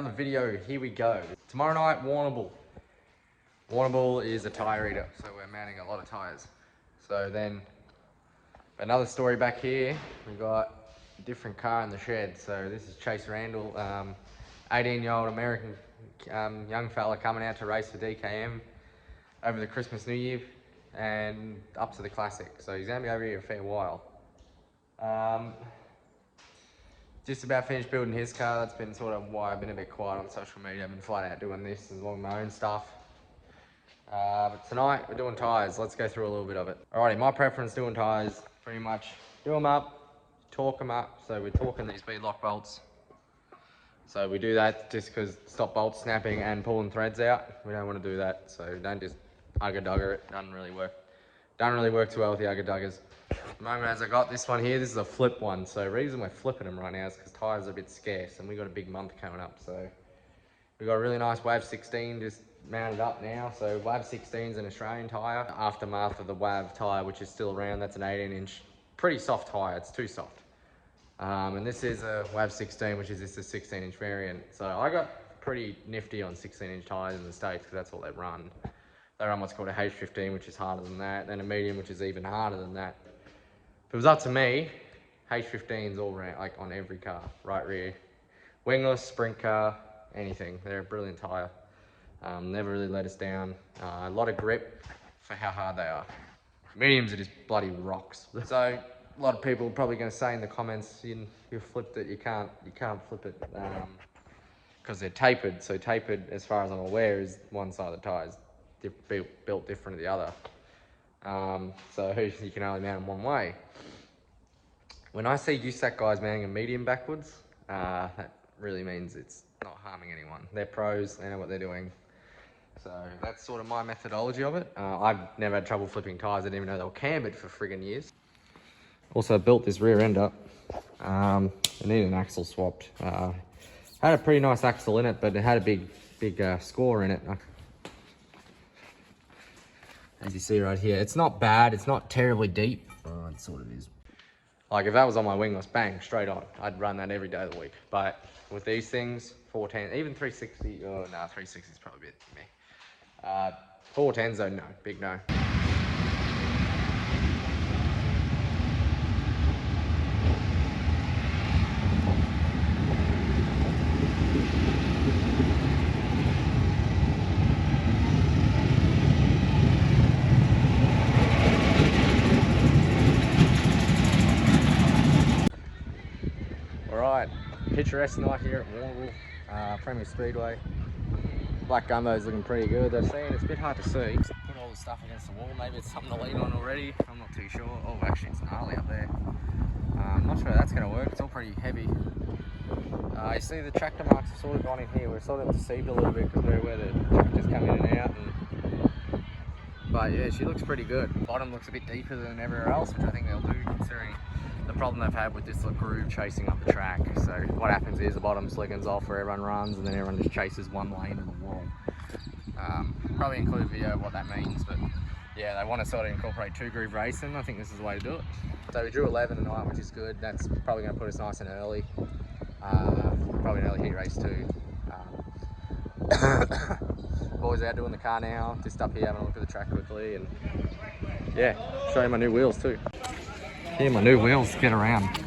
another video. Here we go. Tomorrow night, Warrnambool. Warrnambool is a tyre eater, so we're mounting a lot of tyres. So then, another story back here. We got a different car in the shed. So this is Chase Randall, 18-year-old American young fella coming out to race for DKM over the Christmas New Year and up to the Classic. So he's gonna be over here a fair while. Just about finished building his car. That's been sort of why I've been a bit quiet on social media. I've been flat out doing this as well as my own stuff. But tonight we're doing tyres. Let's go through a little bit of it. Alrighty, my preference doing tyres, pretty much do them up, torque them up. So we're torquing these bead lock bolts. So we do that just because stop bolts snapping and pulling threads out. We don't want to do that. So don't just ugger-dugger it. Doesn't really work. Don't really work too well with the ugger-duggers. At the moment, as I got this one here, this is a flip one. So the reason we're flipping them right now is because tyres are a bit scarce and we got a big month coming up. So we got a really nice WAV 16 just mounted up now. So WAV 16 is an Australian tyre, aftermath of the WAV tyre, which is still around. That's an 18-inch, pretty soft tyre. It's too soft. And this is a WAV 16, which is just a 16-inch variant. So I got pretty nifty on 16-inch tyres in the States because that's all they run. They run what's called a H15, which is harder than that, then a medium, which is even harder than that. If it was up to me, H15s all around, like on every car, right rear. Wingless, sprint car, anything. They're a brilliant tyre. Never really let us down. A lot of grip for how hard they are. Mediums are just bloody rocks. So a lot of people are probably going to say in the comments, you flipped it, you can't flip it because they're tapered. So tapered, as far as I'm aware, is one side of the tyres built different to the other. So you can only mount them one way. When I see USAC guys mounting a medium backwards, that really means it's not harming anyone. They're pros, they know what they're doing. So that's sort of my methodology of it. I've never had trouble flipping tyres. I didn't even know they were cambered for friggin' years. Also built this rear end up. I need an axle swapped. Had a pretty nice axle in it, but it had a big score in it. As you see right here, it's not bad, it's not terribly deep. Oh, it sort of is. Like if that was on my wingless, bang, straight on. I'd run that every day of the week. But with these things, 410, even 360, oh no, 360 is probably a bit meh. 410s though, no, big no. Treacherous night here at Warrnambool, Premier Speedway. Black Gumbo's looking pretty good. They're saying it's a bit hard to see. Put all the stuff against the wall. Maybe it's something to lean on already. I'm not too sure. Oh, actually, it's gnarly up there. I'm not sure how that's going to work. It's all pretty heavy. You see the tractor marks have sort of gone in here. We're sort of deceived a little bit because we're where the tractors come in and out. But yeah, she looks pretty good. The bottom looks a bit deeper than everywhere else, which I think they'll do considering the problem they've had with this little groove chasing up the track. So what happens is the bottom slickens off where everyone runs and then everyone just chases one lane to the wall. Probably include a video of what that means, but yeah, they want to sort of incorporate two groove racing. I think this is the way to do it. So we drew 11 tonight, which is good. That's probably going to put us nice and early. Probably an early heat race too. Boys out doing the car now, just up here having a look at the track quickly, and yeah, show you my new wheels too. Here, my new wheels, get around.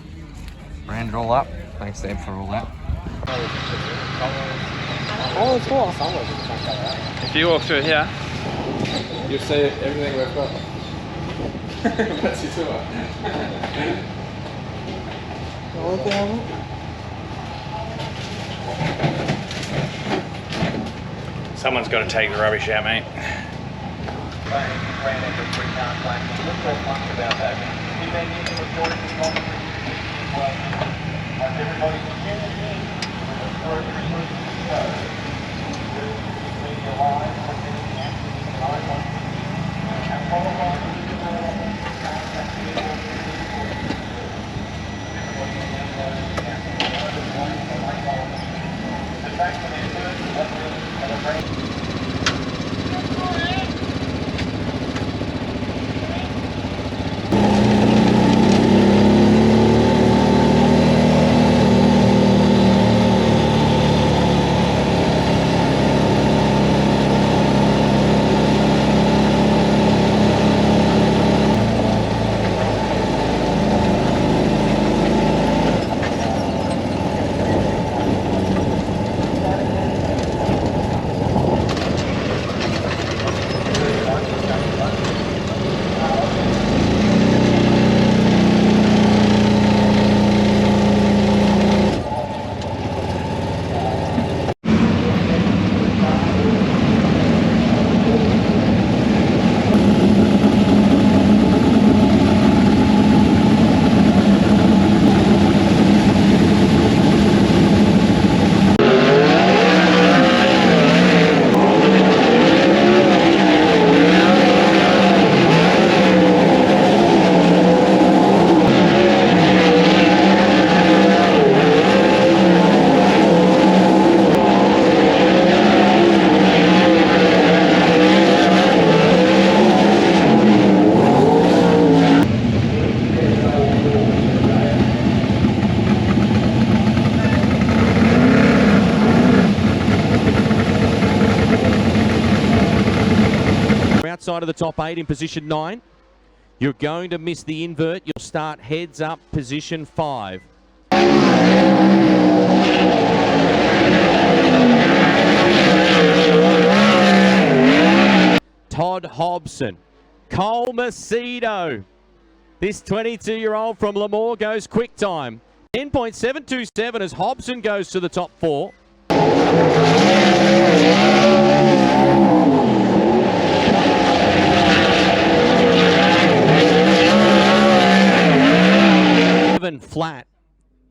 Branded all up. Thanks, Deb, for all that. Oh, it's cool. If you walk through here, you'll see everything we've got. That's your tour. someone's got to take the rubbish out, mate. of the top 8 in position 9. You're going to miss the invert. You'll start heads up, position 5. Todd Hobson. Cole Macedo. This 22-year-old from Lemoore goes quick time. 10.727 as Hobson goes to the top 4. Flat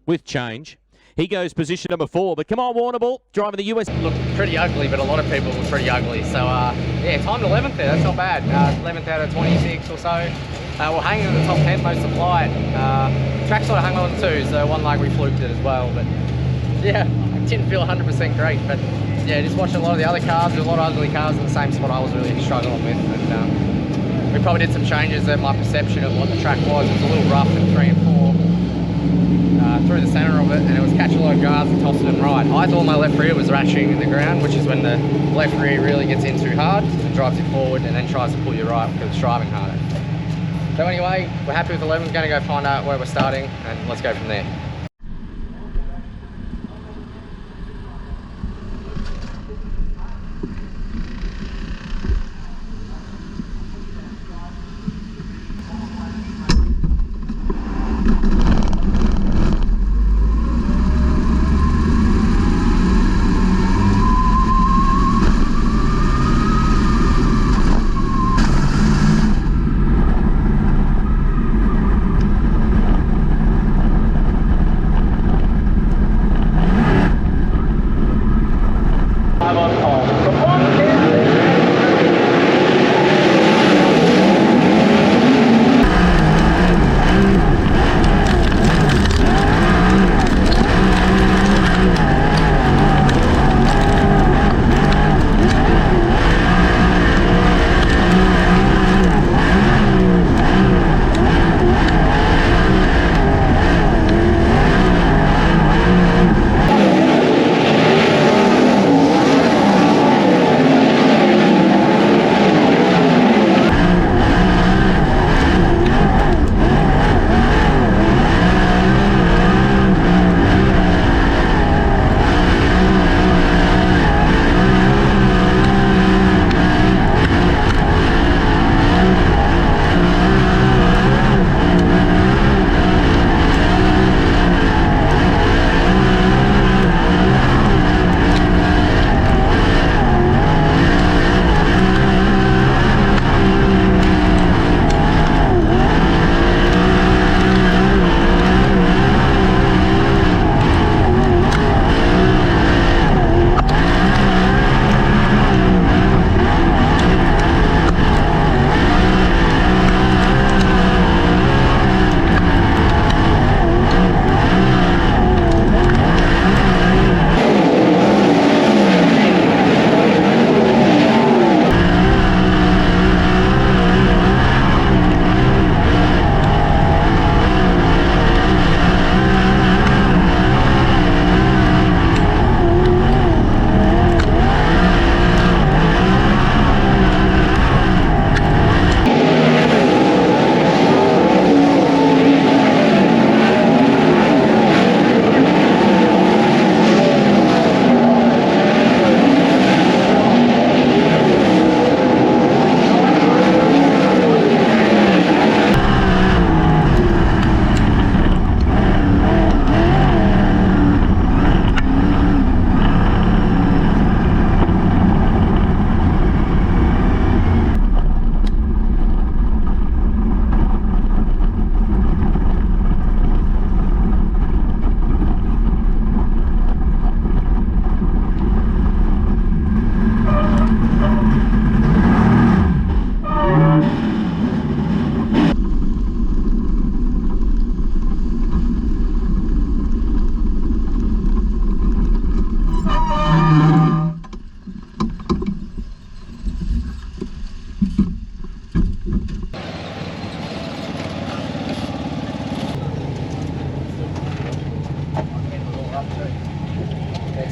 with change. He goes position number 4, but come on, Warrnambool, driving the US. Looked pretty ugly, but a lot of people were pretty ugly. So, yeah, timed 11th there, that's not bad. 11th out of 26 or so. We're hanging in the top 10 most of the flight. Track sort of hung on too, so one leg we fluked it as well. But, yeah, I didn't feel 100% great. But, yeah, just watching a lot of the other cars, there's a lot of ugly cars in the same spot I was really struggling with. And we probably did some changes in my perception of what the track was. It was a little rough in 3 and 4. Through the centre of it, and it was catching a lot of guards and tossing them right. I thought my left rear was ratcheting in the ground, which is when the left rear really gets in too hard and drives you forward and then tries to pull you right because it's driving harder. So anyway, we're happy with 11. We're going to go find out where we're starting and let's go from there.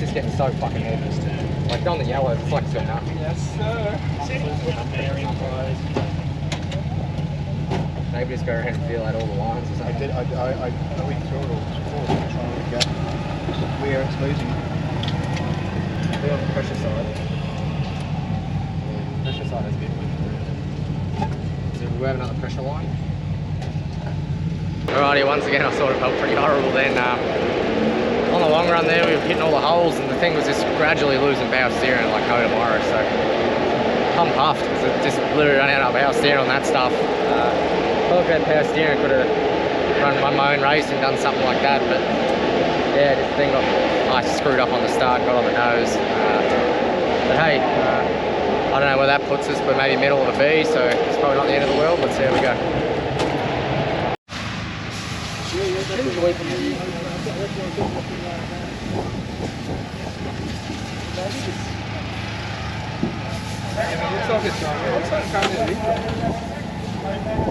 It's getting so fucking heavy. Like on the yellow, the flex got nothing. Yes, sir. maybe just go ahead and feel out all the lines or something. I went through it all before, trying to work out where it's losing. Be on the pressure side. Yeah, pressure side is a bit weak. So we have another pressure line. Alrighty, once again I sort of felt pretty horrible then. On the long run there we were hitting all the holes and the thing was just gradually losing power steering like no tomorrow, so I'm puffed because it just literally ran out of power steering on that stuff. If I had power steering I could have run my own race and done something like that, but yeah, this thing I screwed up on the start, got on the nose. But hey, I don't know where that puts us, but maybe middle of a B, so it's probably not the end of the world. Let's see how we go.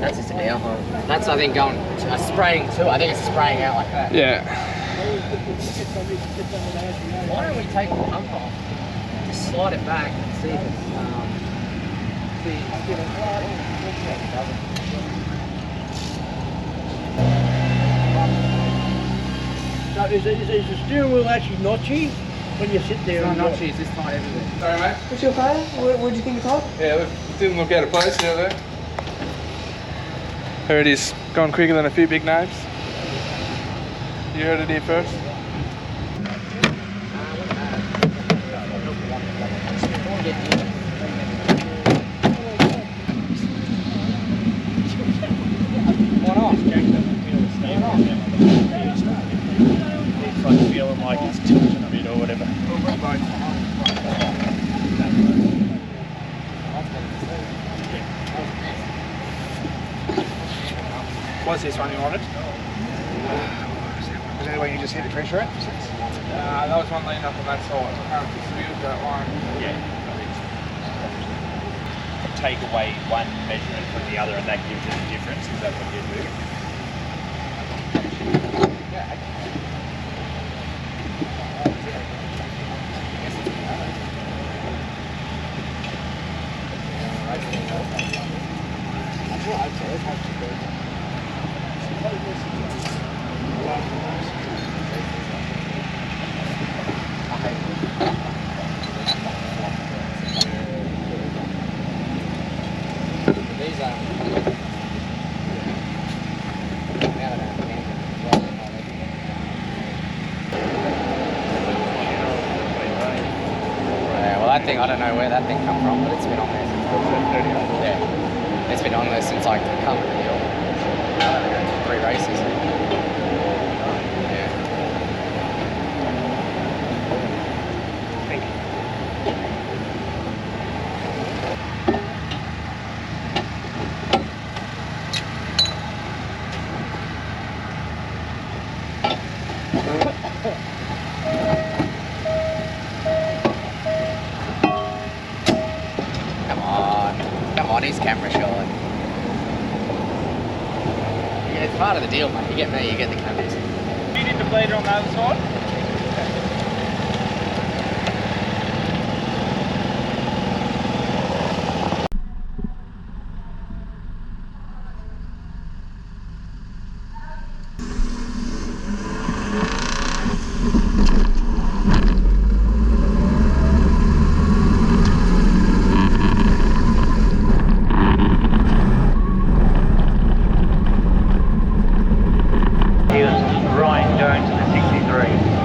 That's just a downhole. That's, I think, going spraying too. I think it's spraying out like that. Yeah. Why don't we take the pump off? Just slide it back and see if it's So is the steering wheel actually notchy when you sit there? It's not notchy, it's just tight everything. Sorry, mate. What's your car? What do you think it's on? Yeah, it didn't look out of place out there. There it is, gone quicker than a few big names. You heard it here first. Why not? It's like feeling like it's tilting a bit or whatever. What's this one you wanted? Is that the way you just hit the pressure at? That was one leaning up on that side. I can't fix the wheels that line. Yeah. Take away one measurement from the other and that gives it a difference. Is that what you do? That thing, I don't know where that thing come from, but it's been on there since yeah, it's been on there since like come to the deal. 3 races. Yeah. Thank you. Come on, he's camera shy. Yeah, it's part of the deal, mate. You get me, you get the cameras. You did the bleeder on the other side? He was right going to the 63.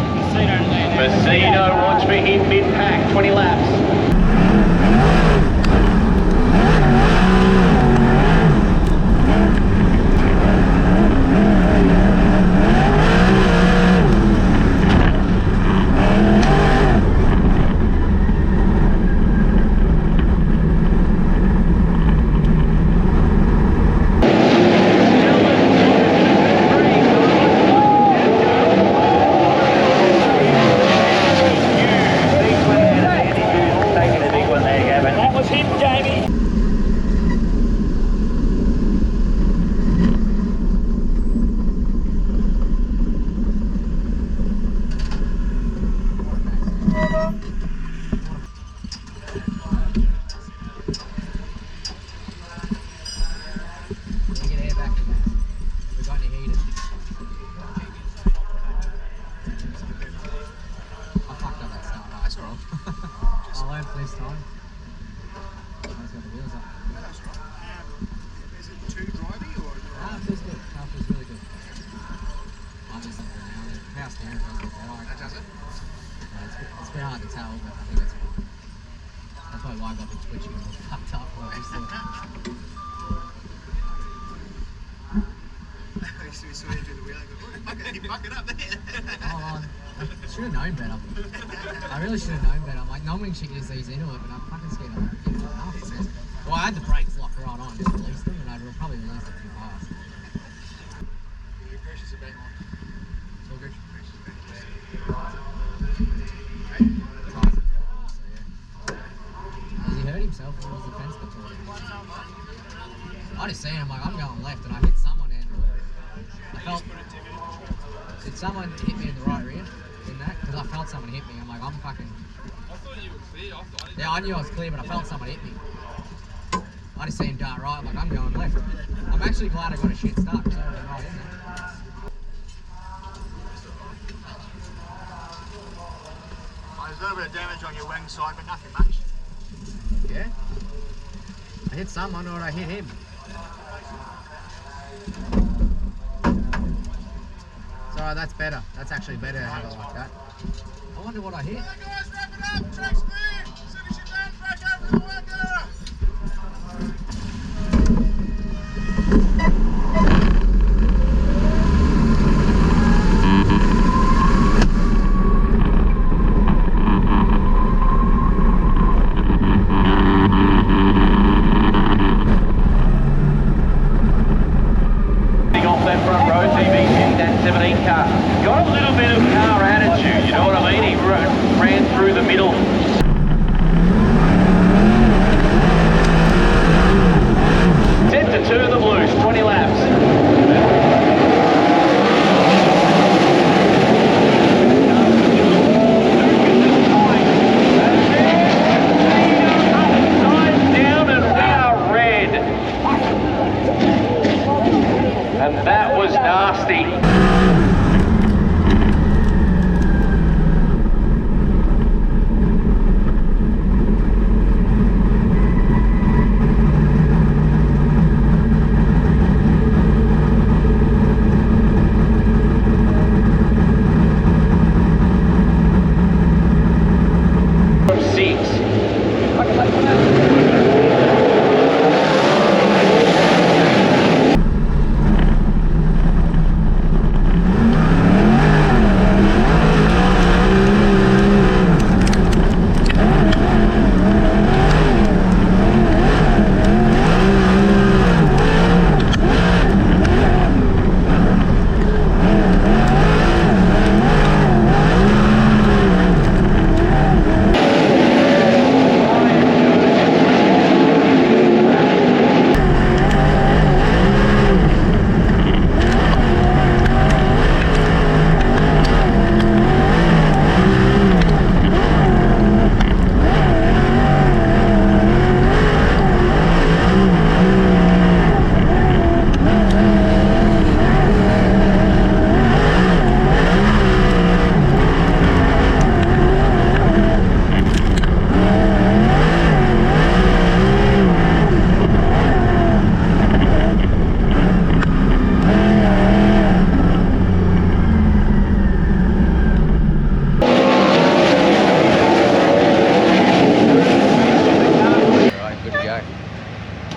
should have known better. I really should have known better. I'm like, knowing she gets these into it, but I'm fucking scared of it. Well, I had the brakes locked right on, just released them, and I'd probably released it too fast. Your pressure's a bit on. It's all good. Has he hurt himself or was the fence got torn? I just seen him, like, I'm going left, and I hit someone and I felt... Did someone hit me in the right rear in that? Because I felt someone hit me. I'm like, I'm fucking... I thought you were clear. Yeah, I knew I was clear, but I felt someone hit me. I just seen him dart right, like, I'm going left. I'm actually glad I got a shit start, because I would have been right in there. There's a little bit of damage on your wing side, but nothing much. Yeah? I hit someone or I hit him. It's alright, that's better. That's actually better to have it like that. I wonder what I hit. Hey guys, wrap it up! Track's clear! Finish your dance back over the worker! Off that front row, TV in that 17 car. Got a little bit of car attitude, you know what I mean? He ran through the middle. 10-2 the Blues, 20 laps. And that was nasty. From 6.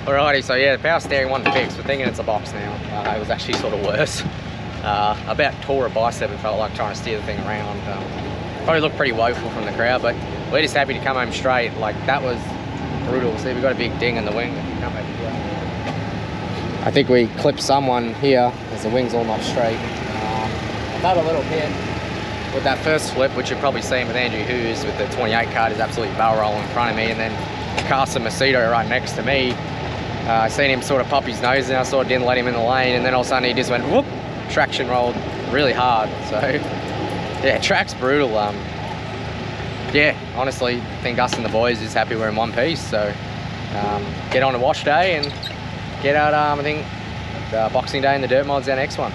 Alrighty, so yeah, the power steering wasn't fixed. We're thinking it's a box now. It was actually sort of worse. About tore a bicep, it felt like trying to steer the thing around. Probably looked pretty woeful from the crowd, but we're just happy to come home straight. Like, that was brutal. See, we got a big ding in the wing. Come over here. I think we clipped someone here as the wing's all not straight. I felt a little hit with that first flip, which you've probably seen with Andrew Hughes with the 28 card, is absolutely barrel rolling in front of me, and then Carson Macedo right next to me. I seen him sort of pop his nose and I sort of didn't let him in the lane, and then all of a sudden he just went whoop, traction rolled really hard. So yeah, track's brutal. Yeah, honestly, I think us and the boys is happy we're in one piece. So get on to wash day and get out, I think Boxing Day and the dirt mod's our next one.